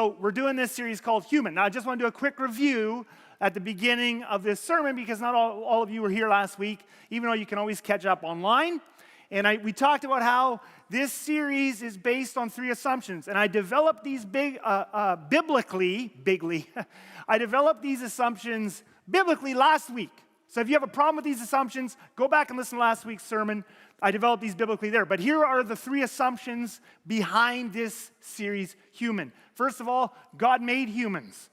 So we're doing this series called Human. Now, I just want to do a quick review at the beginning of this sermon because not all of you were here last week, even though you can always catch up online. And we talked about how this series is based on three assumptions. And I developed these biblically, I developed these assumptions biblically last week. So if you have a problem with these assumptions, go back and listen to last week's sermon. I developed these biblically there. But here are the three assumptions behind this series, Human. First of all, God made humans.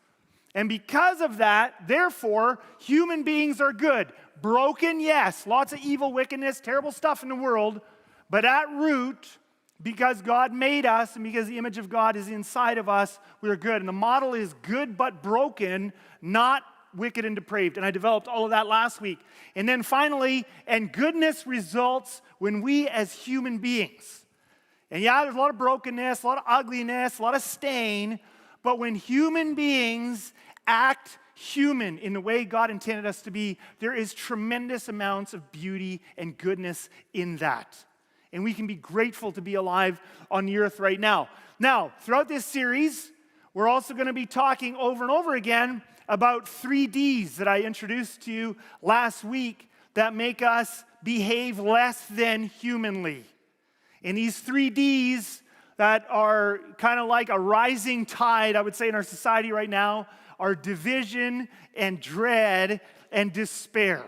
And because of that, therefore, human beings are good. Broken, yes. Lots of evil, wickedness, terrible stuff in the world. But at root, because God made us and because the image of God is inside of us, we're good. And the model is good but broken, not wicked and depraved. And I developed all of that last week. And then finally, and goodness results when we as human beings. And yeah, there's a lot of brokenness, a lot of ugliness, a lot of stain. But when human beings act human in the way God intended us to be, there is tremendous amounts of beauty and goodness in that. And we can be grateful to be alive on the earth right now. Now, throughout this series, we're also going to be talking over and over again about 3 Ds that I introduced to you last week that make us behave less than humanly. And these 3 Ds that are kind of like a rising tide, I would say, in our society right now, are division and dread and despair.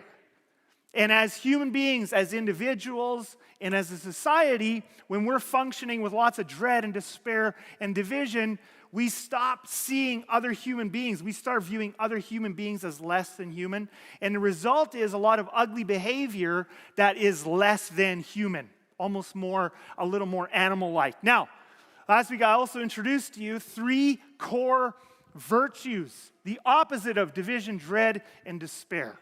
And as human beings, as individuals, and as a society, when we're functioning with lots of dread and despair and division, we stop seeing other human beings. We start viewing other human beings as less than human. And the result is a lot of ugly behavior that is less than human, almost a little more animal-like. Now, last week I also introduced to you 3 core virtues, the opposite of division, dread, and despair.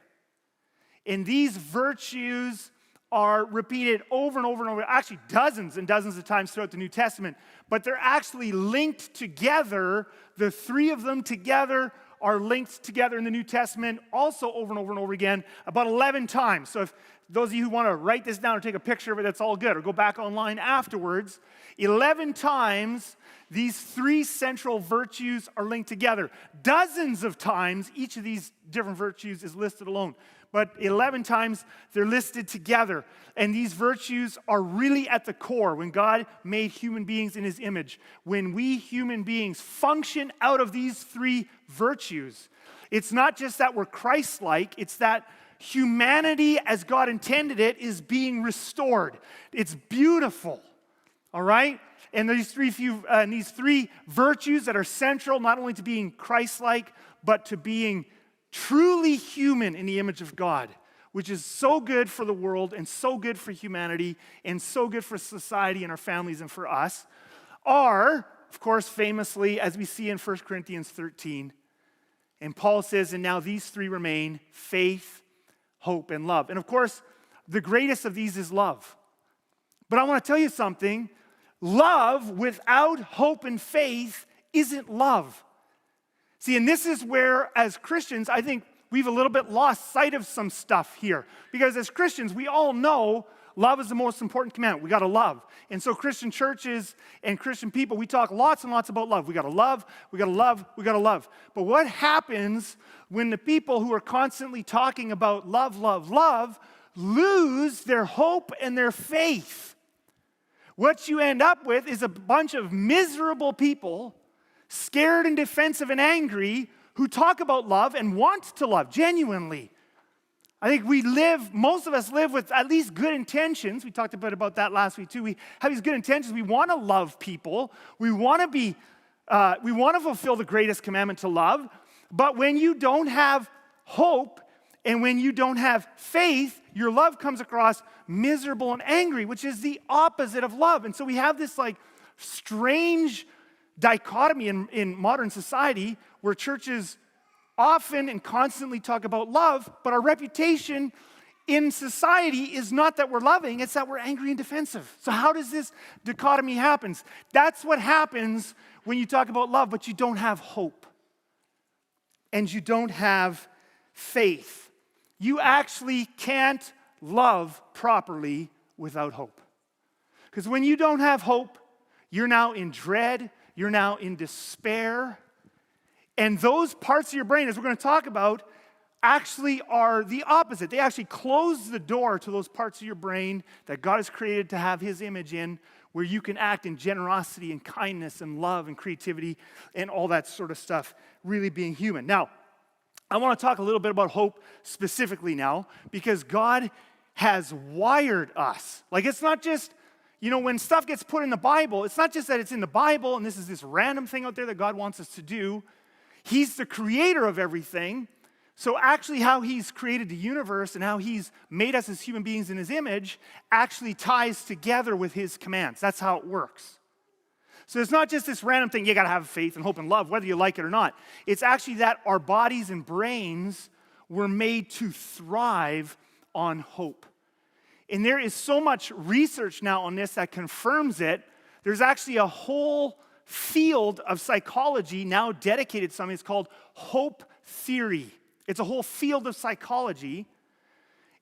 And these virtues are repeated over and over and over, actually dozens and dozens of times throughout the New Testament, but they're actually linked together. The 3 of them together are linked together in the New Testament also over and over and over again, about 11 times. So if those of you who want to write this down or take a picture of it, that's all good, or go back online afterwards. 11 times these 3 central virtues are linked together. Dozens of times each of these different virtues is listed alone. But 11 times they're listed together. And these virtues are really at the core when God made human beings in his image. When we human beings function out of these 3 virtues, it's not just that we're Christ-like, it's that humanity as God intended it is being restored. It's beautiful. All right? And these 3 virtues that are central not only to being Christ-like, but to being truly human in the image of God, which is so good for the world and so good for humanity and so good for society and our families and for us, are, of course, famously, as we see in 1 Corinthians 13, and Paul says, and now these 3 remain, faith, hope, and love. And of course, the greatest of these is love. But I want to tell you something. Love without hope and faith isn't love. See, and this is where, as Christians, I think we've a little bit lost sight of some stuff here. Because as Christians, we all know love is the most important commandment. We got to love. And so Christian churches and Christian people, we talk lots and lots about love. We got to love, we got to love, we got to love. But what happens when the people who are constantly talking about love, love, love, lose their hope and their faith? What you end up with is a bunch of miserable people, scared and defensive and angry, who talk about love and want to love genuinely. I think most of us live with at least good intentions. We talked a bit about that last week too. We have these good intentions. We want to love people. We want to fulfill the greatest commandment to love. But when you don't have hope and when you don't have faith, your love comes across miserable and angry, which is the opposite of love. And so we have this strange dichotomy in modern society where churches often and constantly talk about love, but our reputation in society is not that we're loving, it's that we're angry and defensive. So how does this dichotomy happen? That's what happens when you talk about love, but you don't have hope. And you don't have faith. You actually can't love properly without hope. Because when you don't have hope, you're now in dread, you're now in despair. And those parts of your brain, as we're going to talk about, actually are the opposite. They actually close the door to those parts of your brain that God has created to have his image in, where you can act in generosity and kindness and love and creativity and all that sort of stuff, really being human. Now, I want to talk a little bit about hope specifically now, because God has wired us. Like, it's not just, when stuff gets put in the Bible, it's not just that it's in the Bible and this is this random thing out there that God wants us to do. He's the creator of everything. So actually how he's created the universe and how he's made us as human beings in his image actually ties together with his commands. That's how it works. So it's not just this random thing, you got to have faith and hope and love, whether you like it or not. It's actually that our bodies and brains were made to thrive on hope. And there is so much research now on this that confirms it. There's actually a whole field of psychology now dedicated to something. It's called hope theory. It's a whole field of psychology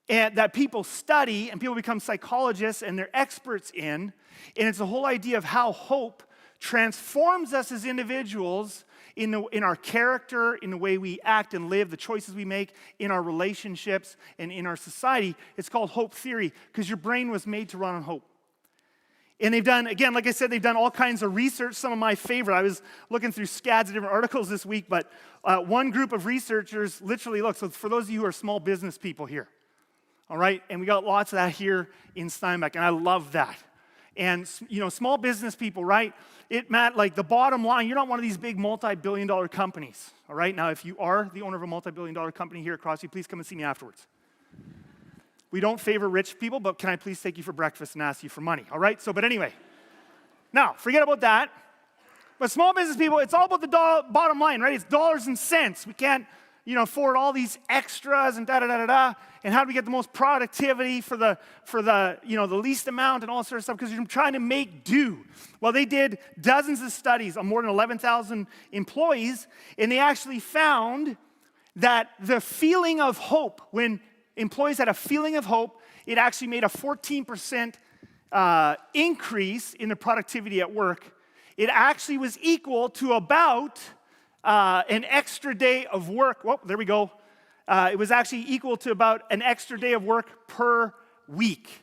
and that people study and people become psychologists and they're experts in. And it's the whole idea of how hope transforms us as individuals in our character, in the way we act and live, the choices we make, in our relationships and in our society. It's called hope theory because your brain was made to run on hope. And they've done, again, like I said, they've done all kinds of research. Some of my favorite, I was looking through scads of different articles this week, but one group of researchers literally, so for those of you who are small business people here, all right, and we got lots of that here in Steinbach, and I love that. And, small business people, right, like the bottom line, you're not one of these big multi-billion-dollar companies, all right? Now, if you are the owner of a multi-billion-dollar company here at Crossview, please come and see me afterwards. We don't favor rich people, but can I please take you for breakfast and ask you for money, all right? But anyway, now, forget about that. But small business people, it's all about the bottom line, right? It's dollars and cents. We can't, afford all these extras and da-da-da-da-da. And how do we get the most productivity for the the least amount and all that sort of stuff? Because you're trying to make do. Well, they did dozens of studies on more than 11,000 employees, and they actually found that the feeling of hope, when employees had a feeling of hope, it actually made a 14% increase in the productivity at work. It actually was equal to about an extra day of work. Well, there we go. It was actually equal to about an extra day of work per week.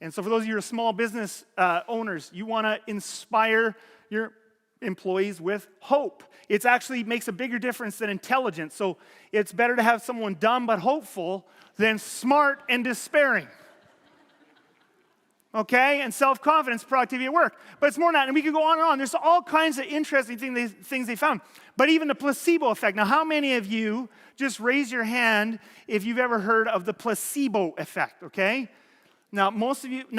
And so for those of you who are small business owners, you want to inspire your employees with hope. It actually makes a bigger difference than intelligence. So it's better to have someone dumb but hopeful than smart and despairing. Okay? And self-confidence, productivity at work. But it's more than that. And we could go on and on. There's all kinds of interesting things they found. But even the placebo effect. Now, how many of you, just raise your hand if you've ever heard of the placebo effect, okay? Now,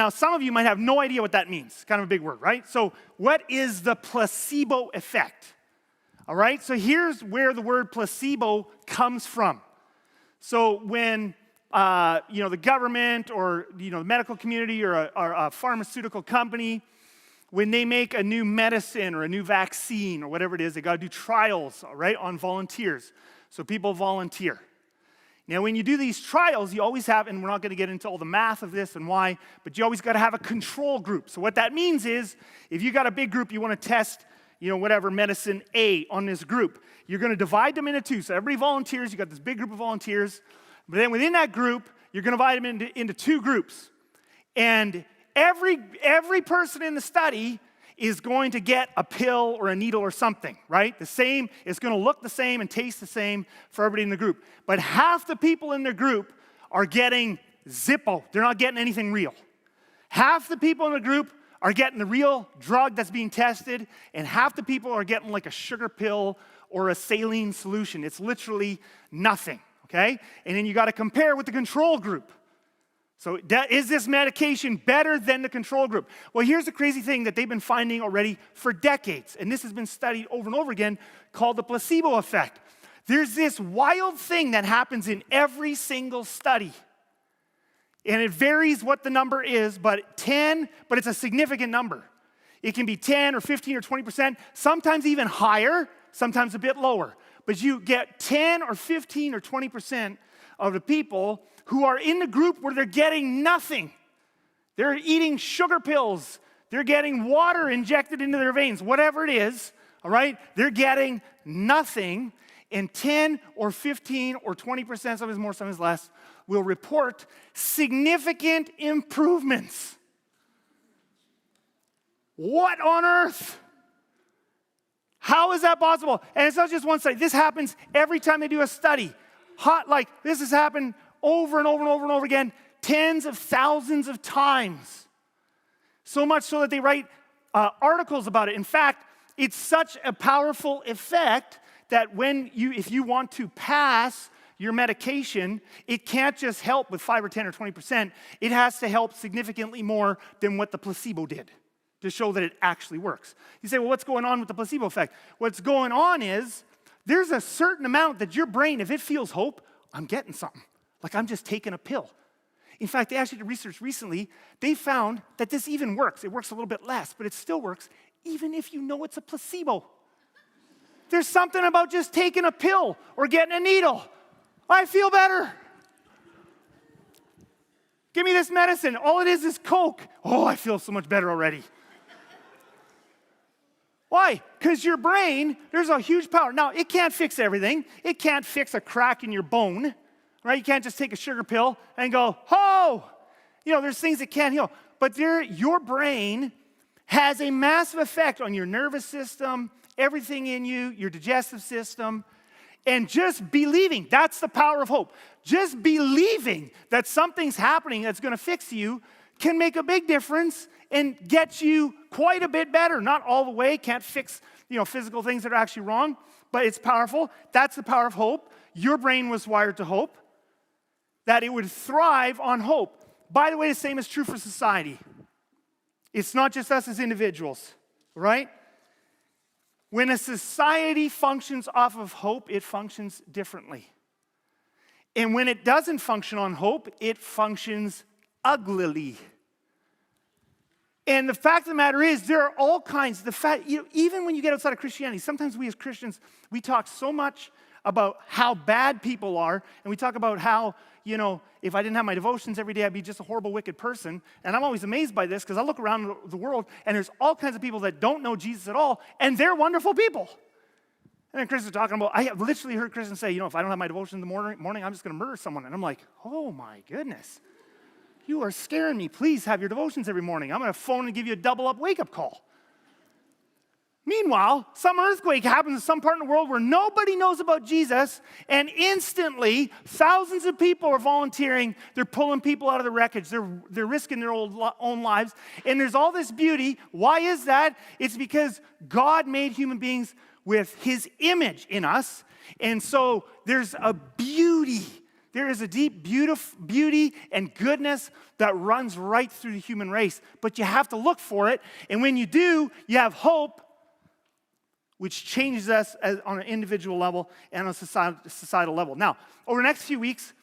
some of you might have no idea what that means. Kind of a big word, right? So what is the placebo effect? All right? So here's where the word placebo comes from. So when the government or the medical community or a pharmaceutical company, when they make a new medicine or a new vaccine or whatever it is, they got to do trials, all right, on volunteers. So people volunteer. Now, when you do these trials, you always have, and we're not going to get into all the math of this and why, but you always got to have a control group. So what that means is, if you got a big group, you want to test, whatever, medicine A on this group, you're going to divide them into two. So everybody volunteers, you got this big group of volunteers, but then within that group, you're going to divide them into two groups. And every person in the study is going to get a pill or a needle or something, right? The same, it's going to look the same and taste the same for everybody in the group. But half the people in the group are getting Zippo. They're not getting anything real. Half the people in the group are getting the real drug that's being tested, and half the people are getting like a sugar pill or a saline solution. It's literally nothing, okay? And then you got to compare with the control group. So is this medication better than the control group? Well, here's the crazy thing that they've been finding already for decades, and this has been studied over and over again, called the placebo effect. There's this wild thing that happens in every single study. And it varies what the number is, but it's a significant number. It can be 10 or 15 or 20%, sometimes even higher, sometimes a bit lower. But you get 10 or 15 or 20% of the people who are in the group where they're getting nothing. They're eating sugar pills. they're getting water injected into their veins, whatever it is, all right? They're getting nothing, and 10 or 15 or 20%, some is more, some is less, will report significant improvements. What on earth? How is that possible? And it's not just one study. This happens every time they do a study. This has happened over and over and over and over again, tens of thousands of times. So much so that they write articles about it. In fact, it's such a powerful effect that if you want to pass your medication, it can't just help with 5 or 10 or 20%. It has to help significantly more than what the placebo did to show that it actually works. You say, well, what's going on with the placebo effect? What's going on is there's a certain amount that your brain, if it feels hope, I'm getting something. Like I'm just taking a pill. In fact, they actually did research recently. They found that this even works. It works a little bit less, but it still works even if you know it's a placebo. There's something about just taking a pill or getting a needle. I feel better. Give me this medicine. All it is Coke. Oh, I feel so much better already. Why? Because your brain, there's a huge power. Now, it can't fix everything. It can't fix a crack in your bone, right? You can't just take a sugar pill and go, oh! There's things it can't heal. But your brain has a massive effect on your nervous system, everything in you, your digestive system. And just believing, that's the power of hope. Just believing that something's happening that's going to fix you can make a big difference and get you quite a bit better. Not all the way, can't fix, physical things that are actually wrong, but it's powerful. That's the power of hope. Your brain was wired to hope, that it would thrive on hope. By the way, the same is true for society. It's not just us as individuals, right? When a society functions off of hope, it functions differently. And when it doesn't function on hope, it functions uglily. And the fact of the matter is, there are all kinds. Even when you get outside of Christianity, sometimes we as Christians, we talk so much about how bad people are, and we talk about how, if I didn't have my devotions every day, I'd be just a horrible, wicked person. And I'm always amazed by this because I look around the world, and there's all kinds of people that don't know Jesus at all, and they're wonderful people. And then Chris is talking about, I have literally heard Christians say, if I don't have my devotion in the morning, I'm just going to murder someone. And I'm like, oh my goodness. You are scaring me. Please have your devotions every morning. I'm going to phone and give you a double-up wake-up call. Meanwhile, some earthquake happens in some part in the world where nobody knows about Jesus, and instantly, thousands of people are volunteering. They're pulling people out of the wreckage. They're risking their own lives. And there's all this beauty. Why is that? It's because God made human beings with his image in us. And so there's a beauty. There is a deep beauty and goodness that runs right through the human race. But you have to look for it. And when you do, you have hope, which changes us on an individual level and on a societal level. Now, over the next few weeks,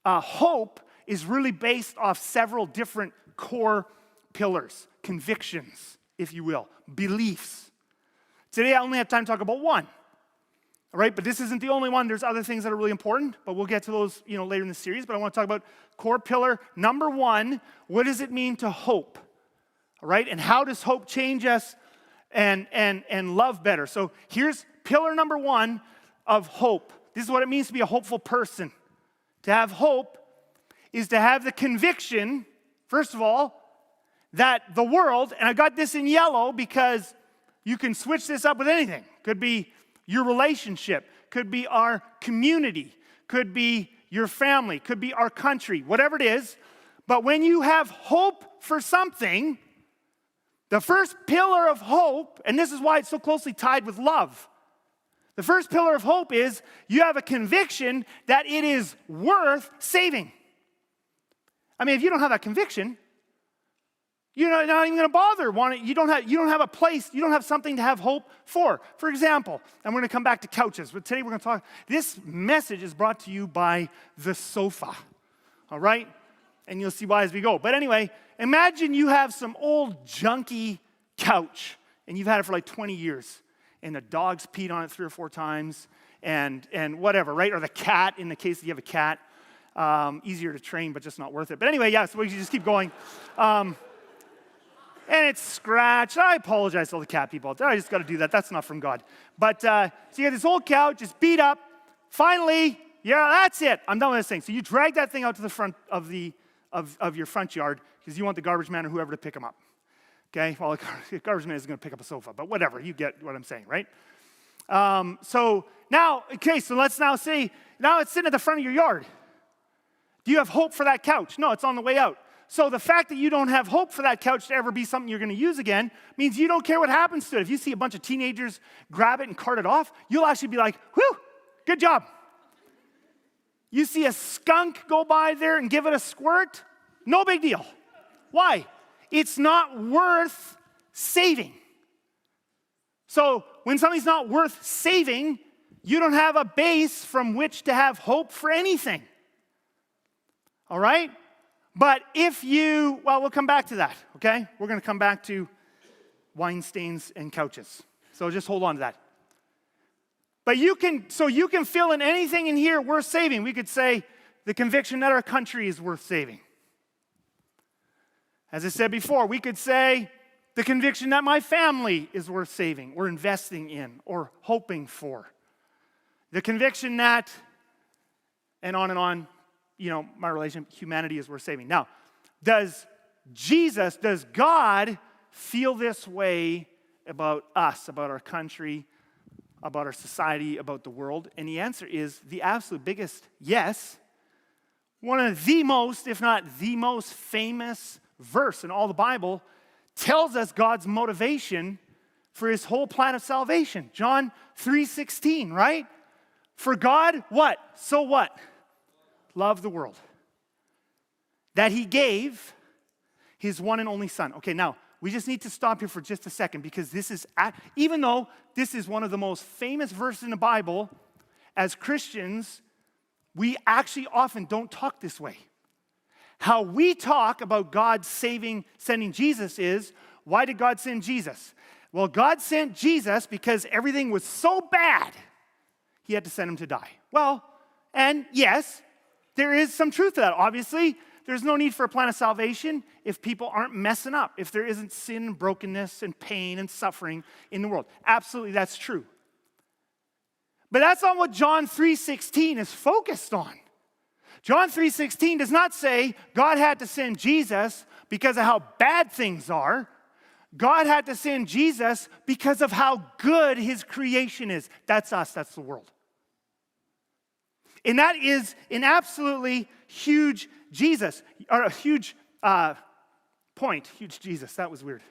hope is really based off several different core pillars, convictions, if you will, beliefs. Today, I only have time to talk about one. All right, but this isn't the only one. There's other things that are really important, but we'll get to those, later in the series. But I want to talk about core pillar number one. What does it mean to hope? All right, and how does hope change us and love better? So here's pillar number one of hope. This is what it means to be a hopeful person. To have hope is to have the conviction, first of all, that the world, and I got this in yellow because you can switch this up with anything. Could be your relationship, could be our community, could be your family, could be our country, whatever it is. But when you have hope for something, the first pillar of hope, and this is why it's so closely tied with love, the first pillar of hope is you have a conviction that it is worth saving. I mean, if you don't have that conviction, you're not even going to bother. You don't have a place. You don't have something to have hope for. For example, and we're going to come back to couches, but today we're going to talk. This message is brought to you by the sofa. All right? And you'll see why as we go. But anyway, imagine you have some old junky couch, and you've had it for like 20 years, and the dog's peed on it 3 or 4 times, and whatever, right? Or the cat, in the case that you have a cat. Easier to train, but just not worth it. But anyway, yeah, so we should just keep going. and it's scratched. I apologize to all the cat people out there. I just got to do that. That's not from God. But so you got this old couch, it's beat up. Finally, yeah, that's it. I'm done with this thing. So you drag that thing out to the front of your front yard because you want the garbage man or whoever to pick them up. Okay? Well, the garbage man isn't going to pick up a sofa, but whatever. You get what I'm saying, right? So let's now say, now it's sitting at the front of your yard. Do you have hope for that couch? No, it's on the way out. So the fact that you don't have hope for that couch to ever be something you're going to use again means you don't care what happens to it. If you see a bunch of teenagers grab it and cart it off, you'll actually be like, whew, good job. You see a skunk go by there and give it a squirt, no big deal. Why? It's not worth saving. So when something's not worth saving, you don't have a base from which to have hope for anything. All right? But we'll come back to that, okay? We're going to come back to wine stains and couches. So just hold on to that. But you can fill in anything in here worth saving. We could say the conviction that our country is worth saving. As I said before, we could say the conviction that my family is worth saving or investing in or hoping for. The conviction that, and on, my relationship, humanity is worth saving. Now, does God feel this way about us, about our country, about our society, about the world? And the answer is the absolute biggest yes. One of the most, if not the most famous verse in all the Bible tells us God's motivation for his whole plan of salvation. John 3:16, right? For God, what? So what? Loved the world. That he gave his one and only son. Okay, now, we just need to stop here for just a second because even though this is one of the most famous verses in the Bible, as Christians, we actually often don't talk this way. How we talk about God sending Jesus is, why did God send Jesus? Well, God sent Jesus because everything was so bad, he had to send him to die. Well, and yes, there is some truth to that. Obviously, there's no need for a plan of salvation if people aren't messing up, if there isn't sin and brokenness and pain and suffering in the world. Absolutely, that's true. But that's not what John 3:16 is focused on. John 3:16 does not say God had to send Jesus because of how bad things are. God had to send Jesus because of how good his creation is. That's us, that's the world. And that is an absolutely huge huge point. Huge Jesus, that was weird.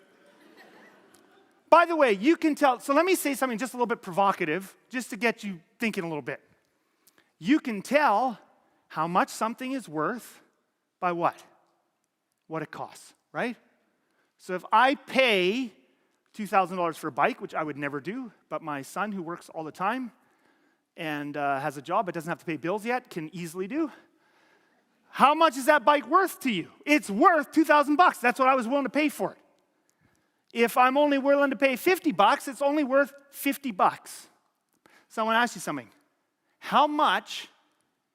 By the way, you can tell, so let me say something just a little bit provocative, just to get you thinking a little bit. You can tell how much something is worth by what? What it costs, right? So if I pay $2,000 for a bike, which I would never do, but my son who works all the time and has a job but doesn't have to pay bills yet can easily do. How much is that bike worth to you? It's worth $2,000. That's what I was willing to pay for it. If I'm only willing to pay $50, it's only worth $50. So I want to ask you something. How much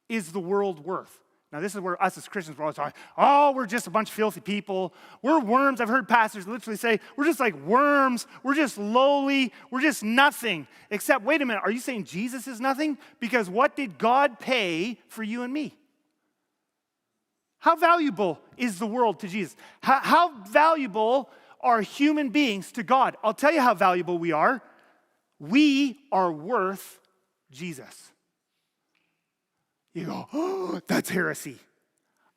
is the world worth? Now, this is where us as Christians, we're always talking, oh, we're just a bunch of filthy people. We're worms. I've heard pastors literally say, we're just like worms. We're just lowly. We're just nothing. Except, wait a minute, are you saying Jesus is nothing? Because what did God pay for you and me? How valuable is the world to Jesus? How valuable are human beings to God? I'll tell you how valuable we are. We are worth Jesus. You go, oh, that's heresy.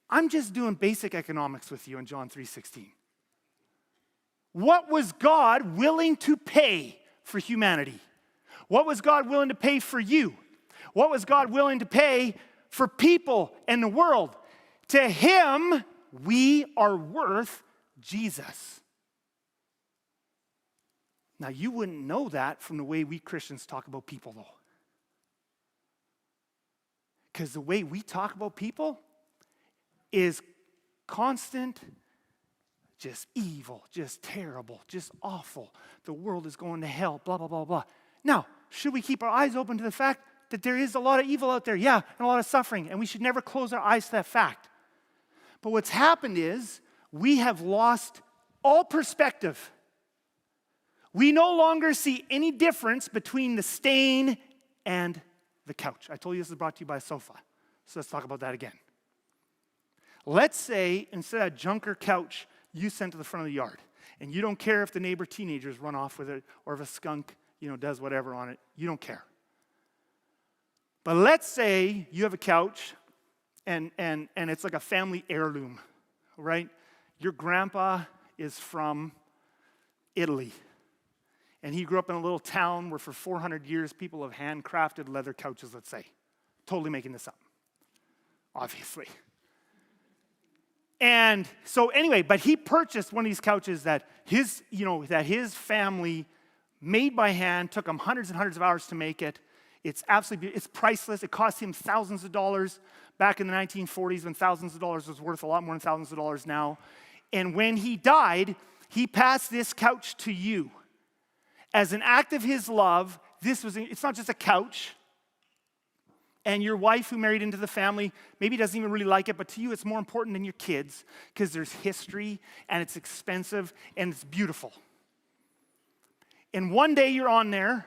I'm just doing basic economics with you in John 3:16. What was God willing to pay for humanity? What was God willing to pay for you? What was God willing to pay for people and the world? To him, we are worth Jesus. Now, you wouldn't know that from the way we Christians talk about people, though. Because the way we talk about people is constant, just evil, just terrible, just awful. The world is going to hell, blah, blah, blah, blah. Now, should we keep our eyes open to the fact that there is a lot of evil out there? Yeah, and a lot of suffering, and we should never close our eyes to that fact. But what's happened is we have lost all perspective. We no longer see any difference between the stain and the couch. I told you this is brought to you by a sofa. So let's talk about that again. Let's say instead of that junker couch you sent to the front of the yard, and you don't care if the neighbor teenagers run off with it or if a skunk, does whatever on it. You don't care. But let's say you have a couch and it's like a family heirloom, right? Your grandpa is from Italy. And he grew up in a little town where for 400 years people have handcrafted leather couches, let's say. Totally making this up, obviously. And so anyway, but he purchased one of these couches that his family made by hand, took him hundreds and hundreds of hours to make it. It's absolutely beautiful. It's priceless. It cost him thousands of dollars back in the 1940s when thousands of dollars was worth a lot more than thousands of dollars now. And when he died, he passed this couch to you. As an act of his love, it's not just a couch. And your wife who married into the family maybe doesn't even really like it, but to you it's more important than your kids because there's history and it's expensive and it's beautiful. And one day you're on there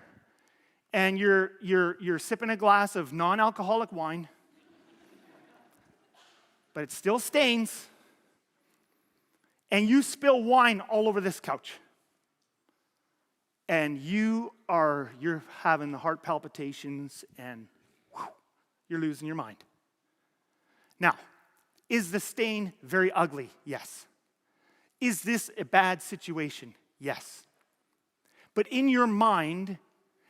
and you're sipping a glass of non-alcoholic wine, but it still stains, and you spill wine all over this couch. And you're having the heart palpitations and you're losing your mind. Now, is the stain very ugly? Yes. Is this a bad situation? Yes. But in your mind,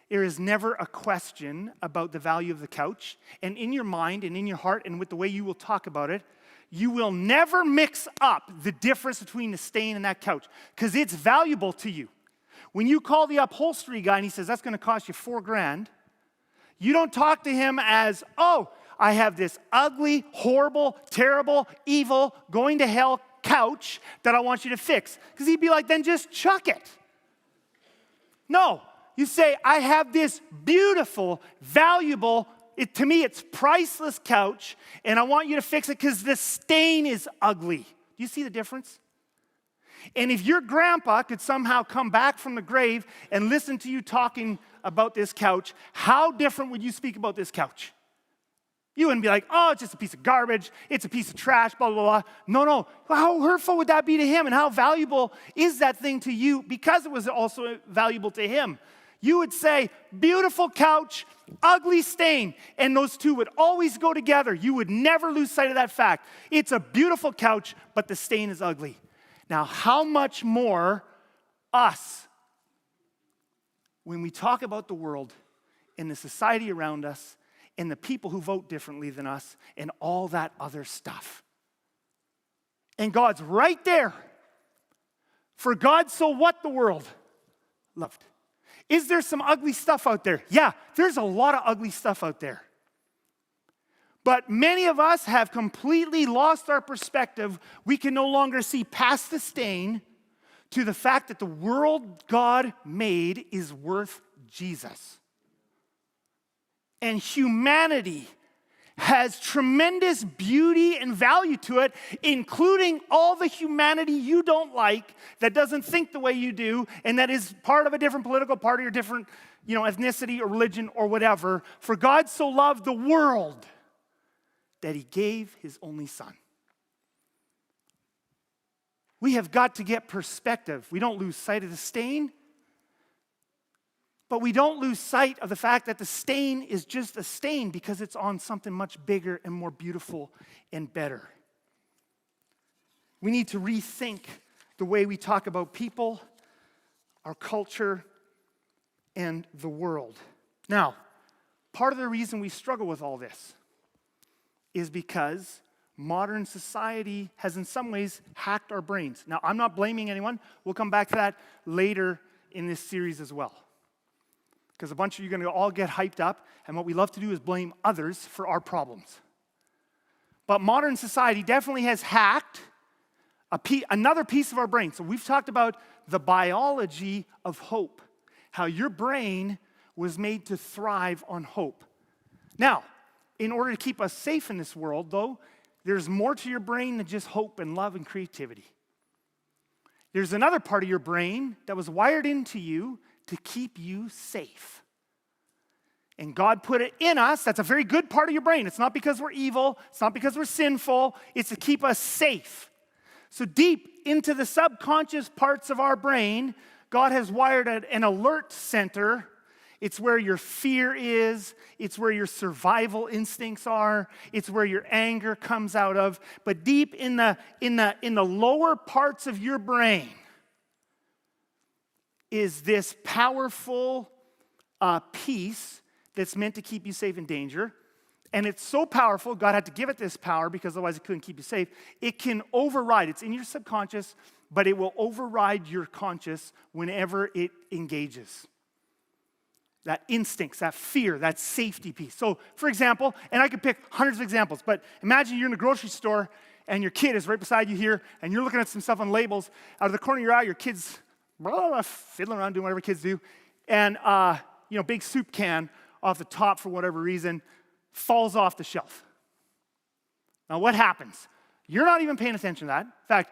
there is never a question about the value of the couch. And in your mind and in your heart and with the way you will talk about it, you will never mix up the difference between the stain and that couch because it's valuable to you. When you call the upholstery guy and he says, that's going to cost you $4,000, you don't talk to him as, oh, I have this ugly, horrible, terrible, evil, going to hell couch that I want you to fix. Because he'd be like, then just chuck it. No, you say, I have this beautiful, valuable, to me it's priceless couch, and I want you to fix it because the stain is ugly. Do you see the difference? And if your grandpa could somehow come back from the grave and listen to you talking about this couch, how different would you speak about this couch? You wouldn't be like, oh, it's just a piece of garbage, it's a piece of trash, blah, blah, blah. No. How hurtful would that be to him? And how valuable is that thing to you because it was also valuable to him? You would say, beautiful couch, ugly stain. And those two would always go together. You would never lose sight of that fact. It's a beautiful couch, but the stain is ugly. Now, how much more us, when we talk about the world and the society around us and the people who vote differently than us and all that other stuff. And God's right there. For God so what the world loved. Is there some ugly stuff out there? Yeah, there's a lot of ugly stuff out there. But many of us have completely lost our perspective. We can no longer see past the stain to the fact that the world God made is worth Jesus. And humanity has tremendous beauty and value to it, including all the humanity you don't like, that doesn't think the way you do, and that is part of a different political party or different, ethnicity or religion or whatever. For God so loved the world that he gave his only son. We have got to get perspective. We don't lose sight of the stain, but we don't lose sight of the fact that the stain is just a stain because it's on something much bigger and more beautiful and better. We need to rethink the way we talk about people, our culture, and the world. Now, part of the reason we struggle with all this is because modern society has in some ways hacked our brains. Now, I'm not blaming anyone. We'll come back to that later in this series as well. Because a bunch of you are going to all get hyped up, and what we love to do is blame others for our problems. But modern society definitely has hacked another piece of our brain. So we've talked about the biology of hope, how your brain was made to thrive on hope. Now, in order to keep us safe in this world, though, there's more to your brain than just hope and love and creativity. There's another part of your brain that was wired into you to keep you safe. And God put it in us. That's a very good part of your brain. It's not because we're evil. It's not because we're sinful. It's to keep us safe. So deep into the subconscious parts of our brain, God has wired an alert center. It's where your fear is. It's where your survival instincts are. It's where your anger comes out of. But deep in the lower parts of your brain is this powerful piece that's meant to keep you safe in danger. And it's so powerful, God had to give it this power because otherwise it couldn't keep you safe. It can override. It's in your subconscious, but it will override your conscious whenever it engages. That instincts, that fear, that safety piece. So, for example, and I could pick hundreds of examples, but imagine you're in a grocery store and your kid is right beside you here and you're looking at some stuff on labels. Out of the corner of your eye, your kid's fiddling around doing whatever kids do. And, big soup can off the top for whatever reason falls off the shelf. Now, what happens? You're not even paying attention to that. In fact,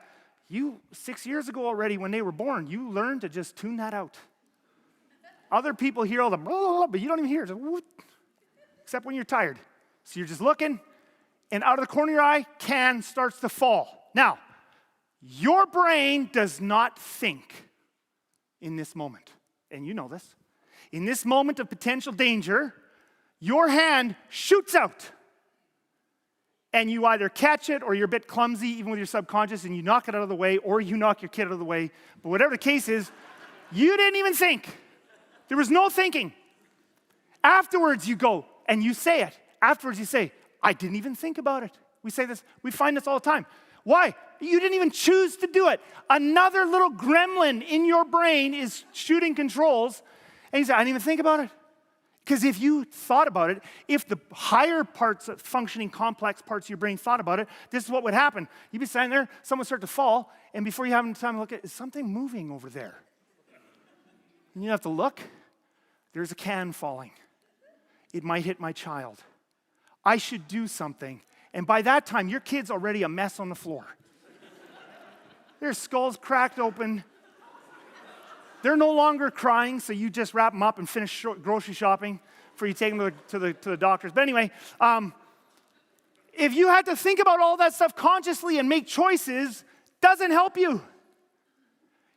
6 years ago already when they were born, you learned to just tune that out. Other people hear all the but you don't even hear it, except when you're tired. So you're just looking, and out of the corner of your eye, can starts to fall. Now, your brain does not think in this moment, and you know this. In this moment of potential danger, your hand shoots out. And you either catch it or you're a bit clumsy, even with your subconscious, and you knock it out of the way, or you knock your kid out of the way. But whatever the case is, you didn't even think. There was no thinking. Afterwards, you go and you say it. Afterwards, you say, I didn't even think about it. We say this, we find this all the time. Why? You didn't even choose to do it. Another little gremlin in your brain is shooting controls, and you say, I didn't even think about it. Because if you thought about it, if the higher parts of functioning complex parts of your brain thought about it, this is what would happen. You'd be standing there, someone would start to fall, and before you have time to look at, is something moving over there? And you have to look. There's a can falling. It might hit my child. I should do something. And by that time, your kid's already a mess on the floor. Their skull's cracked open. They're no longer crying, so you just wrap them up and finish grocery shopping before you take them to the doctors. But anyway, if you had to think about all that stuff consciously and make choices, doesn't help you.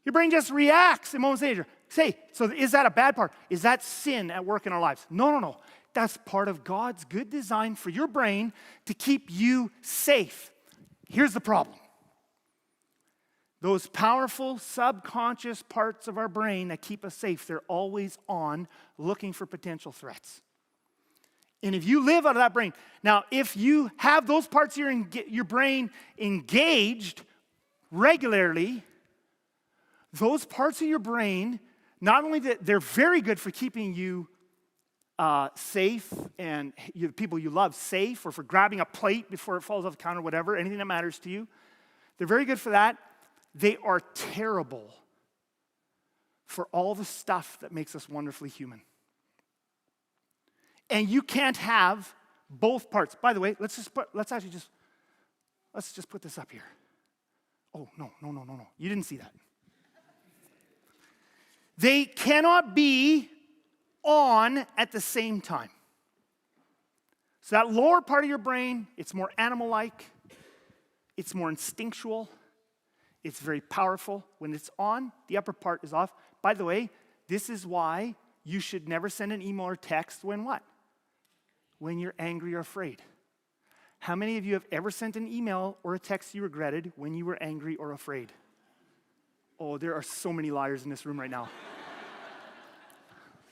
Your brain just reacts in moments later. Say, so is that a bad part? Is that sin at work in our lives? No. That's part of God's good design for your brain to keep you safe. Here's the problem. Those powerful subconscious parts of our brain that keep us safe, they're always on looking for potential threats. And if you live out of that brain, now if you have those parts of your brain engaged regularly, those parts of your brain, not only that they're very good for keeping you safe and the people you love safe, or for grabbing a plate before it falls off the counter, whatever, anything that matters to you, they're very good for that. They are terrible for all the stuff that makes us wonderfully human. And you can't have both parts. By the way, let's just put this up here. Oh, no. You didn't see that. They cannot be on at the same time. So that lower part of your brain, it's more animal-like, it's more instinctual, it's very powerful. When it's on, the upper part is off. By the way, this is why you should never send an email or text when what? When you're angry or afraid. How many of you have ever sent an email or a text you regretted when you were angry or afraid? Oh, there are so many liars in this room right now.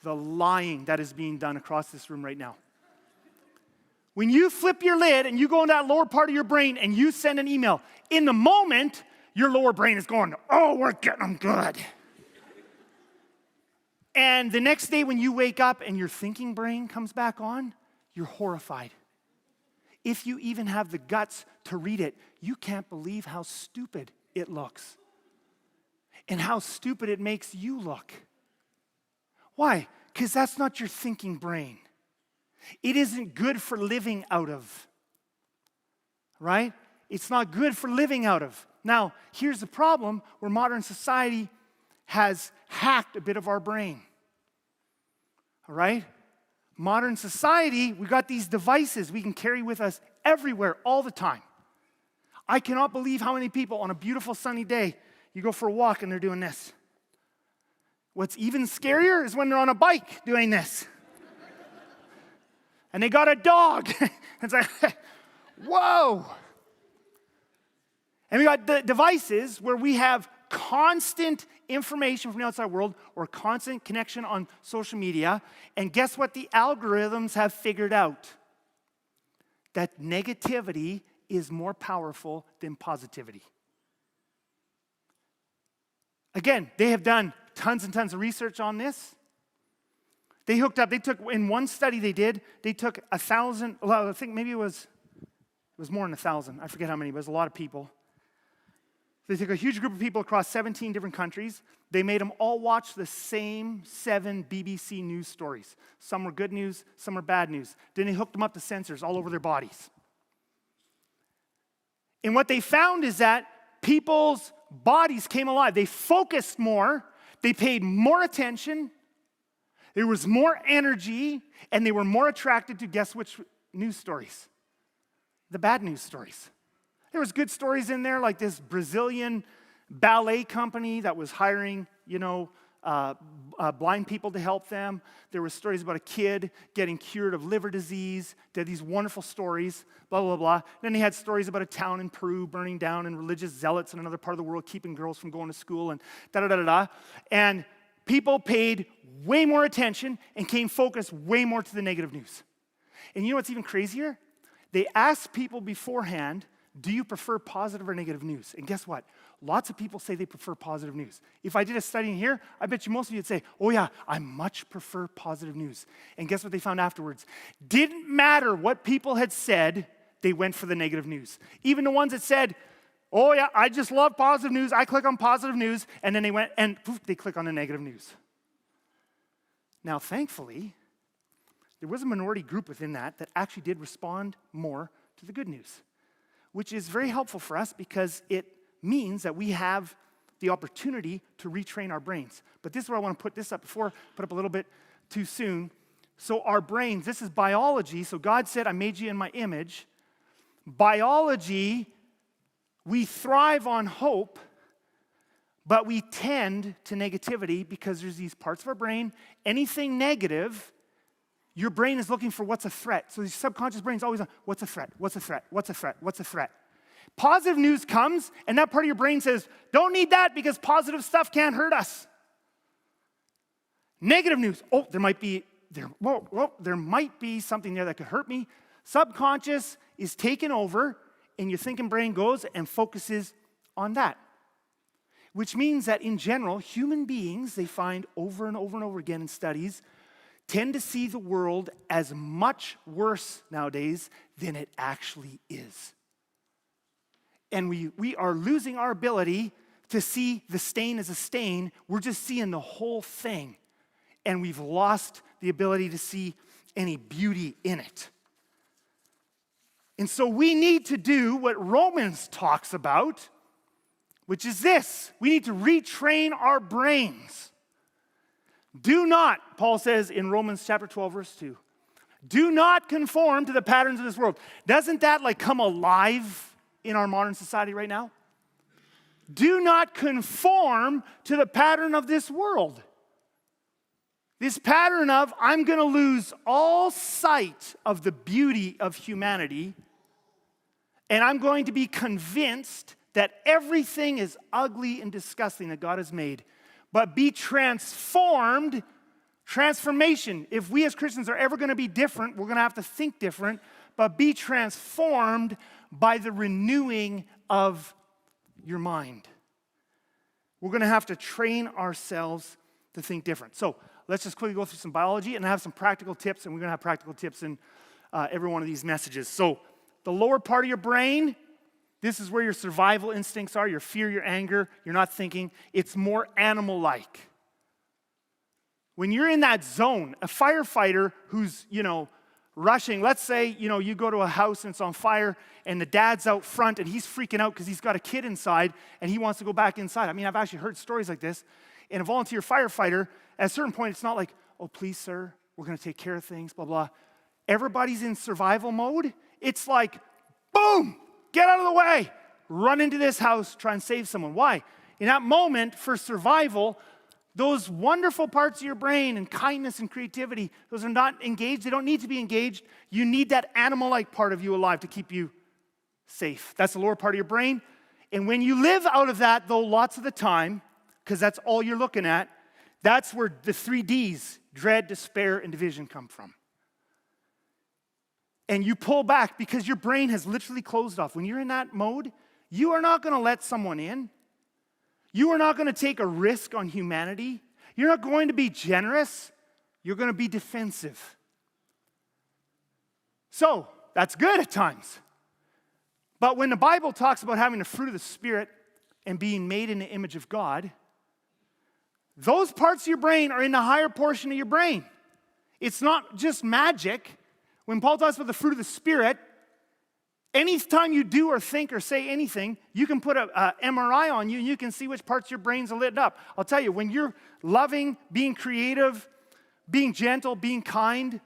The lying that is being done across this room right now. When you flip your lid and you go in that lower part of your brain and you send an email, in the moment, your lower brain is going, oh, we're getting them good. And the next day when you wake up and your thinking brain comes back on, you're horrified. If you even have the guts to read it, you can't believe how stupid it looks and how stupid it makes you look. Why? Because that's not your thinking brain. It isn't good for living out of, right? It's not good for living out of. Now, here's the problem where modern society has hacked a bit of our brain. All right? Modern society, we got these devices we can carry with us everywhere all the time. I cannot believe how many people on a beautiful sunny day, you go for a walk and they're doing this. What's even scarier is when they're on a bike doing this. And they got a dog. It's like, whoa. And we got the devices where we have constant information from the outside world or constant connection on social media. And guess what the algorithms have figured out? That negativity is more powerful than positivity. Again, they have done tons and tons of research on this. They took, in one study they took 1,000, well, I think maybe it was more than 1,000. I forget how many, but it was a lot of people. They took a huge group of people across 17 different countries. They made them all watch the same 7 BBC news stories. Some were good news, some were bad news. Then they hooked them up to sensors all over their bodies. And what they found is that people's bodies came alive. They focused more, they paid more attention, there was more energy, and they were more attracted to, guess which news stories? The bad news stories. There was good stories in there, like this Brazilian ballet company that was hiring, blind people to help them. There were stories about a kid getting cured of liver disease. They had these wonderful stories, blah, blah, blah. Then they had stories about a town in Peru burning down and religious zealots in another part of the world keeping girls from going to school and da-da-da-da-da. And people paid way more attention and came focused way more to the negative news. And you know what's even crazier? They asked people beforehand, do you prefer positive or negative news? And guess what? Lots of people say they prefer positive news. If I did a study in here, I bet you most of you would say, oh yeah, I much prefer positive news. And guess what they found afterwards? Didn't matter what people had said, they went for the negative news. Even the ones that said, oh yeah, I just love positive news, I click on positive news, and then they went and poof, they click on the negative news. Now, thankfully, there was a minority group within that actually did respond more to the good news, which is very helpful for us because it means that we have the opportunity to retrain our brains. But this is where I want to put this up before, put up a little bit too soon. So our brains, this is biology. So God said, I made you in my image. Biology, we thrive on hope, but we tend to negativity because there's these parts of our brain, anything negative, your brain is looking for what's a threat. So your subconscious brain is always on, what's a threat? What's a threat? What's a threat? What's a threat? Positive news comes, and that part of your brain says, don't need that because positive stuff can't hurt us. Negative news, oh, there might be something there that could hurt me. Subconscious is taken over, and your thinking brain goes and focuses on that. Which means that in general, human beings, they find over and over and over again in studies, tend to see the world as much worse nowadays than it actually is. And we are losing our ability to see the stain as a stain. We're just seeing the whole thing. And we've lost the ability to see any beauty in it. And so we need to do what Romans talks about, which is this. We need to retrain our brains. Do not, Paul says in Romans chapter 12, verse 2, do not conform to the patterns of this world. Doesn't that come alive in our modern society right now? Do not conform to the pattern of this world. This pattern of, I'm going to lose all sight of the beauty of humanity, and I'm going to be convinced that everything is ugly and disgusting that God has made. But be transformed, transformation. If we as Christians are ever going to be different, we're going to have to think different, but be transformed by the renewing of your mind. We're going to have to train ourselves to think different. So let's just quickly go through some biology and have some practical tips, and we're going to have practical tips in every one of these messages. So the lower part of your brain, this is where your survival instincts are, your fear, your anger, you're not thinking. It's more animal-like. When you're in that zone, a firefighter who's, rushing. Let's say, you go to a house and it's on fire and the dad's out front and he's freaking out because he's got a kid inside and he wants to go back inside. I mean, I've actually heard stories like this. And a volunteer firefighter, at a certain point, it's not like, oh, please, sir, we're going to take care of things, blah, blah. Everybody's in survival mode. It's like, boom, get out of the way. Run into this house, try and save someone. Why? In that moment, for survival, those wonderful parts of your brain and kindness and creativity, those are not engaged. They don't need to be engaged. You need that animal-like part of you alive to keep you safe. That's the lower part of your brain. And when you live out of that, though, lots of the time, because that's all you're looking at, that's where the 3 Ds, dread, despair, and division, come from. And you pull back because your brain has literally closed off. When you're in that mode, you are not going to let someone in. You are not going to take a risk on humanity. You're not going to be generous. You're going to be defensive. So, that's good at times. But when the Bible talks about having the fruit of the Spirit and being made in the image of God, those parts of your brain are in the higher portion of your brain. It's not just magic. When Paul talks about the fruit of the Spirit, anytime you do or think or say anything, you can put a MRI on you and you can see which parts of your brains are lit up. I'll tell you, when you're loving, being creative, being gentle, being kind,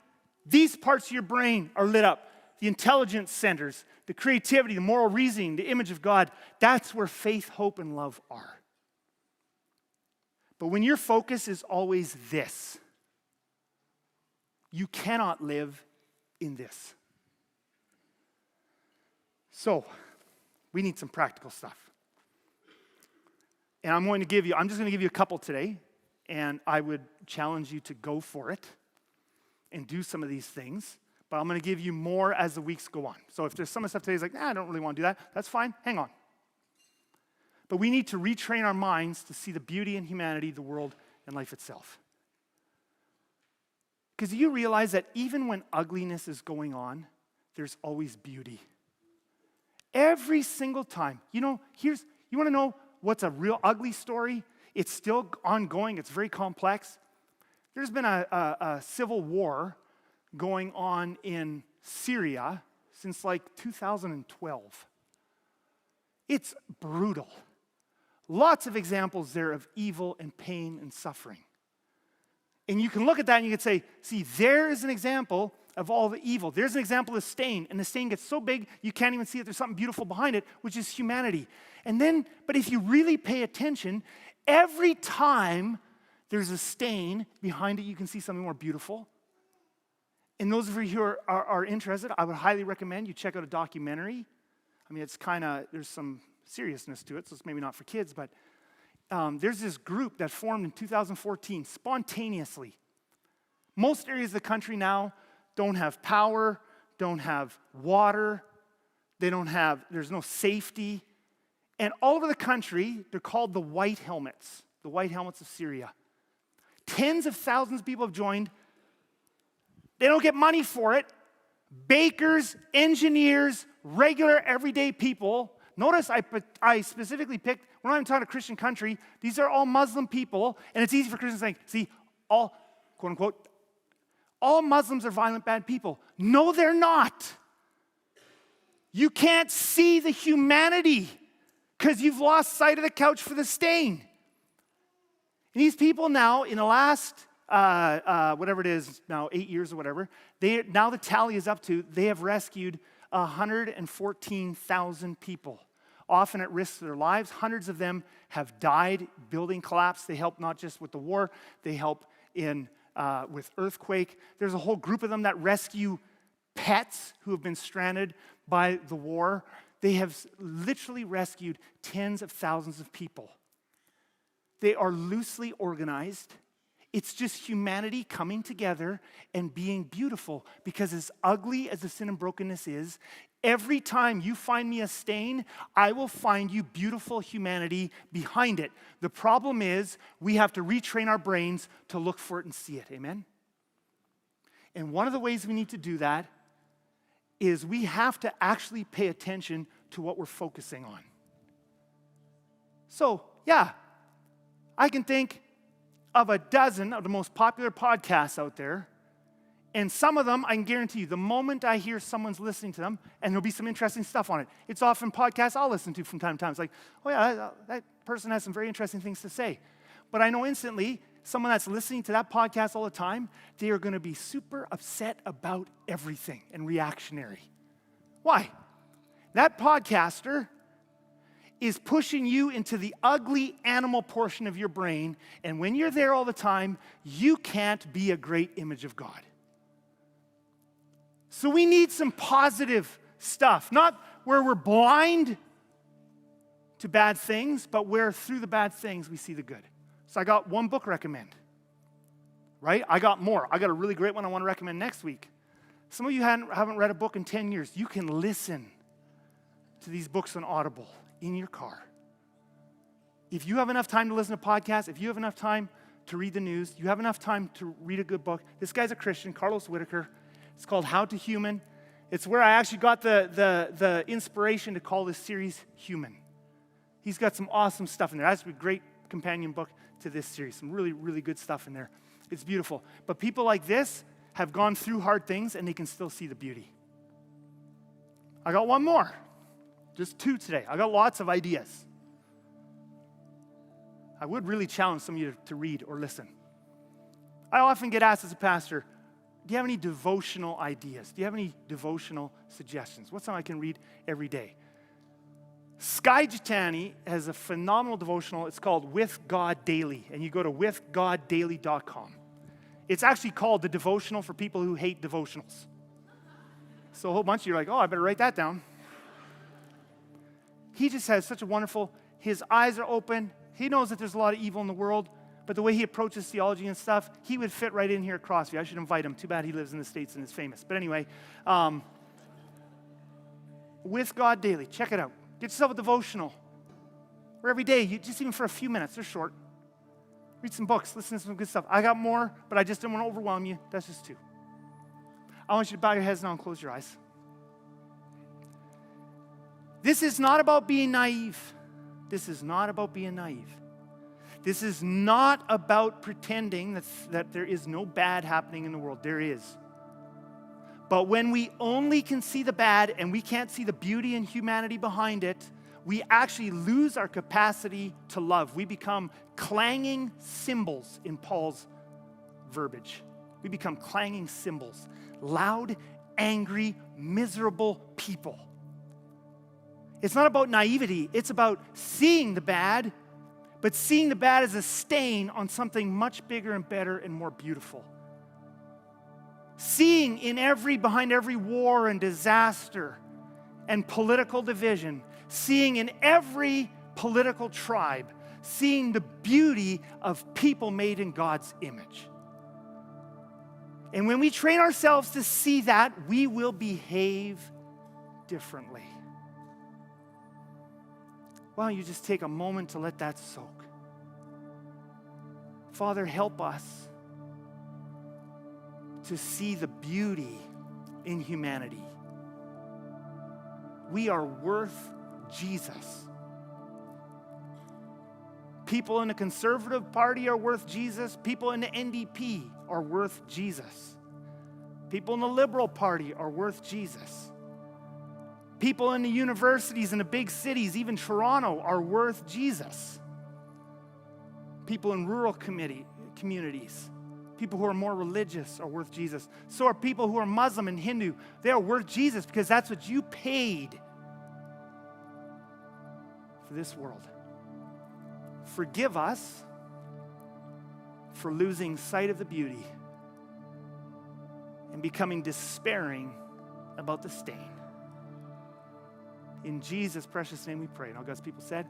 these parts of your brain are lit up. The intelligence centers, the creativity, the moral reasoning, the image of God, that's where faith, hope, and love are. But when your focus is always this, you cannot live in this. So, we need some practical stuff. And I'm just going to give you a couple today, and I would challenge you to go for it and do some of these things. But I'm going to give you more as the weeks go on. So if there's some of the stuff today that's like, I don't really want to do that, that's fine, hang on. But we need to retrain our minds to see the beauty in humanity, the world, and life itself. Because you realize that even when ugliness is going on, there's always beauty. Every single time. You want to know what's a real ugly story? It's still ongoing. It's very complex. There's been a civil war going on in Syria since like 2012. It's brutal. Lots of examples there of evil and pain and suffering. And you can look at that and you can say, see, there is an example of all the evil. There's an example of stain, and the stain gets so big you can't even see it. There's something beautiful behind it, which is humanity. But if you really pay attention, every time there's a stain behind it, you can see something more beautiful. And those of you who are interested, I would highly recommend you check out a documentary. I mean, there's some seriousness to it, so it's maybe not for kids, but there's this group that formed in 2014 spontaneously. Most areas of the country now don't have power, don't have water, there's no safety. And all over the country, they're called the White Helmets of Syria. Tens of thousands of people have joined. They don't get money for it. Bakers, engineers, regular everyday people. Notice I specifically picked, we're not even talking a Christian country, these are all Muslim people, and it's easy for Christians to think, see, all, quote unquote, all Muslims are violent, bad people. No, they're not. You can't see the humanity because you've lost sight of the couch for the stain. And these people now, in the last, whatever it is, now 8 years or whatever, now the tally is up to, they have rescued 114,000 people, often at risk of their lives. Hundreds of them have died, building collapse. They help not just with the war, they help with earthquake. There's a whole group of them that rescue pets who have been stranded by the war. They have literally rescued tens of thousands of people. They are loosely organized. It's just humanity coming together and being beautiful. Because as ugly as the sin and brokenness is, every time you find me a stain, I will find you beautiful humanity behind it. The problem is we have to retrain our brains to look for it and see it. Amen? And one of the ways we need to do that is we have to actually pay attention to what we're focusing on. So, yeah, I can think of a dozen of the most popular podcasts out there, And some of them, I can guarantee you, the moment I hear someone's listening to them, and there'll be some interesting stuff on it. It's often podcasts I'll listen to from time to time. It's like, oh yeah, that person has some very interesting things to say. But I know instantly, someone that's listening to that podcast all the time, they are going to be super upset about everything and reactionary. Why? That podcaster is pushing you into the ugly animal portion of your brain, and when you're there all the time, you can't be a great image of God. So we need some positive stuff, not where we're blind to bad things, but where through the bad things we see the good. So I got one book recommend, right? I got more. I got a really great one I want to recommend next week. Some of you haven't read a book in 10 years. You can listen to these books on Audible in your car. If you have enough time to listen to podcasts, if you have enough time to read the news, you have enough time to read a good book. This guy's a Christian, Carlos Whitaker. It's called How to Human. It's where I actually got the inspiration to call this series Human. He's got some awesome stuff in there. That's a great companion book to this series. Some really, really good stuff in there. It's beautiful. But people like this have gone through hard things and they can still see the beauty. I got one more. Just 2 today. I got lots of ideas. I would really challenge some of you to read or listen. I often get asked as a pastor, do you have any devotional ideas? Do you have any devotional suggestions? What's something I can read every day? Sky Jitani has a phenomenal devotional. It's called With God Daily, and you go to withgoddaily.com. It's actually called the devotional for people who hate devotionals. So a whole bunch of you are like, oh, I better write that down. He just has such a wonderful, his eyes are open. He knows that there's a lot of evil in the world, but the way he approaches theology and stuff, he would fit right in here at Crossview. I should invite him. Too bad he lives in the States and is famous. But anyway, With God Daily. Check it out. Get yourself a devotional. Or every day, just even for a few minutes. They're short. Read some books. Listen to some good stuff. I got more, but I just didn't want to overwhelm you. That's just 2. I want you to bow your heads now and close your eyes. This is not about being naive. This is not about being naive. This is not about pretending that there is no bad happening in the world. There is. But when we only can see the bad and we can't see the beauty and humanity behind it, we actually lose our capacity to love. We become clanging cymbals in Paul's verbiage. We become clanging cymbals. Loud, angry, miserable people. It's not about naivety. It's about seeing the bad, but seeing the bad as a stain on something much bigger and better and more beautiful. Seeing behind every war and disaster and political division, seeing in every political tribe, seeing the beauty of people made in God's image. And when we train ourselves to see that, we will behave differently. Why don't you just take a moment to let that soak? Father, help us to see the beauty in humanity. We are worth Jesus. People in the Conservative Party are worth Jesus. People in the NDP are worth Jesus. People in the Liberal Party are worth Jesus. People in the universities in the big cities, even Toronto, are worth Jesus. People in rural communities, people who are more religious are worth Jesus. So are people who are Muslim and Hindu. They are worth Jesus because that's what you paid for this world. Forgive us for losing sight of the beauty and becoming despairing about the stain. In Jesus' precious name we pray. And all God's people said,